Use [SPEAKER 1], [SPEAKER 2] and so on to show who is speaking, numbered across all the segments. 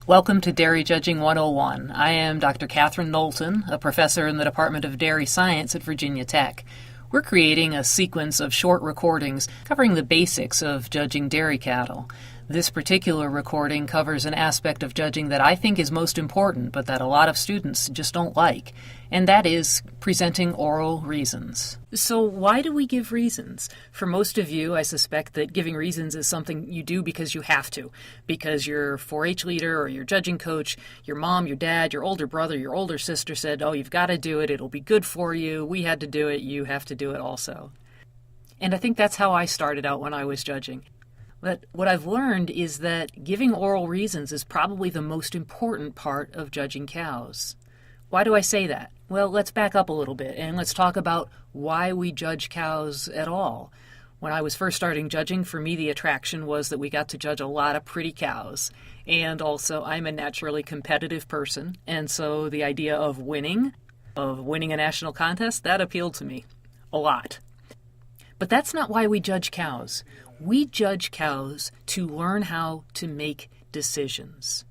[SPEAKER 1] Welcome to Dairy Judging 101. I am Dr. Catherine Knowlton, a professor in the Department of Dairy Science at Virginia Tech. We're creating a sequence of short recordings covering the basics of judging dairy cattle. This particular recording covers an aspect of judging that I think is most important, but that a lot of students just don't like, and that is presenting oral reasons. So why do we give reasons? For most of you, I suspect that giving reasons is something you do because you have to, because your 4-H leader or your judging coach, your mom, your dad, your older brother, your older sister said, oh, you've got to do it, it'll be good for you, we had to do it, you have to do it also. And I think that's how I started out when I was judging. But what I've learned is that giving oral reasons is probably the most important part of judging cows. Why do I say that? Well, let's back up a little bit and let's talk about why we judge cows at all. When I was first starting judging, for me the attraction was that we got to judge a lot of pretty cows. And also I'm a naturally competitive person, and so the idea of winning a national contest, that appealed to me a lot. But that's not why we judge cows. We judge cows to learn how to make decisions.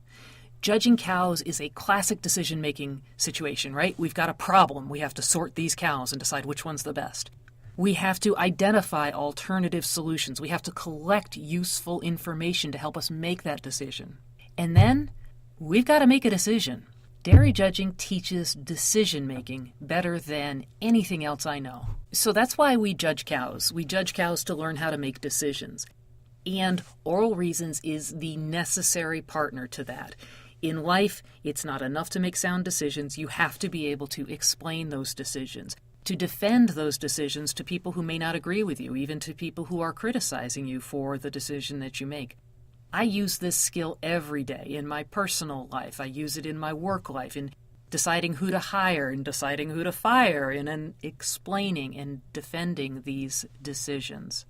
[SPEAKER 1] Judging cows is a classic decision-making situation, right? We've got a problem. We have to sort these cows and decide which one's the best. We have to identify alternative solutions. We have to collect useful information to help us make that decision. And then we've got to make a decision. Dairy judging teaches decision-making better than anything else I know. So that's why we judge cows. We judge cows to learn how to make decisions. And oral reasons is the necessary partner to that. In life, it's not enough to make sound decisions. You have to be able to explain those decisions, to defend those decisions to people who may not agree with you, even to people who are criticizing you for the decision that you make. I use this skill every day in my personal life. I use it in my work life, in deciding who to hire and deciding who to fire, and in explaining and defending these decisions.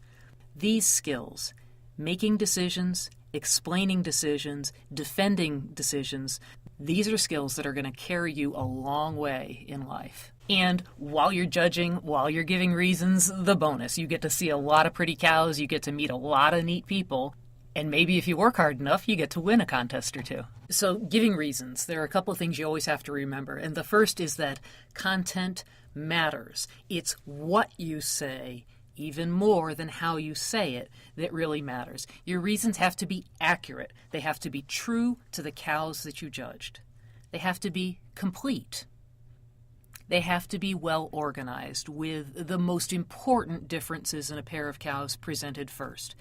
[SPEAKER 1] These skills, making decisions, explaining decisions, defending decisions, these are skills that are going to carry you a long way in life. And while you're judging, while you're giving reasons, the bonus. You get to see a lot of pretty cows, you get to meet a lot of neat people, and maybe if you work hard enough, you get to win a contest or two. So giving reasons, there are a couple of things you always have to remember. And the first is that content matters. It's what you say, even more than how you say it, that really matters. Your reasons have to be accurate. They have to be true to the cows that you judged. They have to be complete. They have to be well organized, with the most important differences in a pair of cows presented first.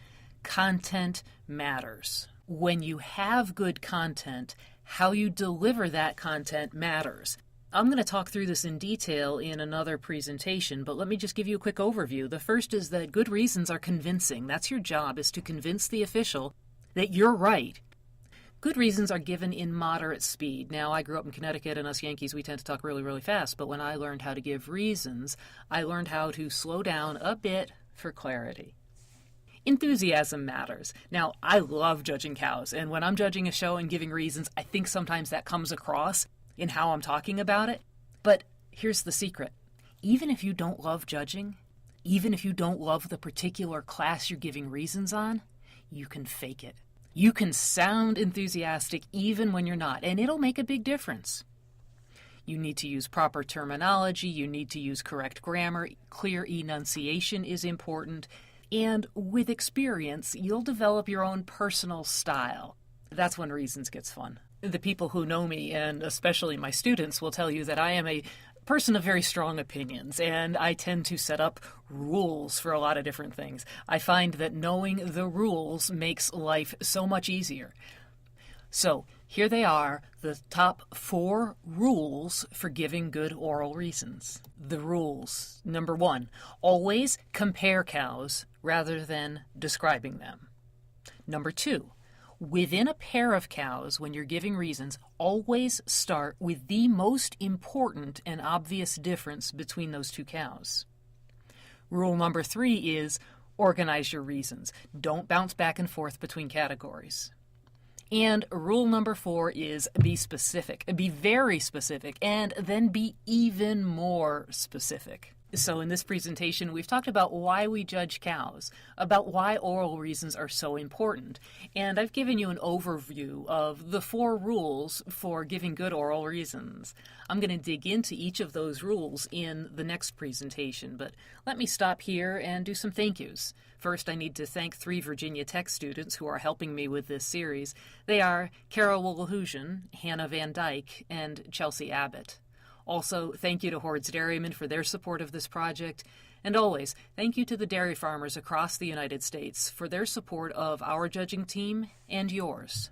[SPEAKER 1] Content matters. When you have good content, how you deliver that content matters. I'm going to talk through this in detail in another presentation, but let me just give you a quick overview. The first is that good reasons are convincing. That's your job, is to convince the official that you're right. Good reasons are given in moderate speed. Now, I grew up in Connecticut, and us Yankees, we tend to talk really, really fast, but when I learned how to give reasons, I learned how to slow down a bit for clarity. Enthusiasm matters. Now, I love judging cows, and when I'm judging a show and giving reasons, I think sometimes that comes across in how I'm talking about it. But here's the secret. Even if you don't love judging, even if you don't love the particular class you're giving reasons on, you can fake it. You can sound enthusiastic even when you're not, and it'll make a big difference. You need to use proper terminology, you need to use correct grammar, clear enunciation is important. And with experience, you'll develop your own personal style. That's when reasons gets fun. The people who know me, and especially my students, will tell you that I am a person of very strong opinions, and I tend to set up rules for a lot of different things. I find that knowing the rules makes life so much easier. So here they are, the top 4 rules for giving good oral reasons. The rules. Number 1, always compare cows rather than describing them. Number 2, within a pair of cows, when you're giving reasons, always start with the most important and obvious difference between those 2 cows. Rule number 3 is organize your reasons. Don't bounce back and forth between categories. And rule number 4 is be specific. Be very specific, and then be even more specific. So in this presentation, we've talked about why we judge cows, about why oral reasons are so important, and I've given you an overview of the 4 rules for giving good oral reasons. I'm going to dig into each of those rules in the next presentation, but let me stop here and do some thank yous. First, I need to thank 3 Virginia Tech students who are helping me with this series. They are Kara Wolhusian, Hannah Van Dyke, and Chelsea Abbott. Also, thank you to Hoard's Dairymen for their support of this project. And always, thank you to the dairy farmers across the United States for their support of our judging team and yours.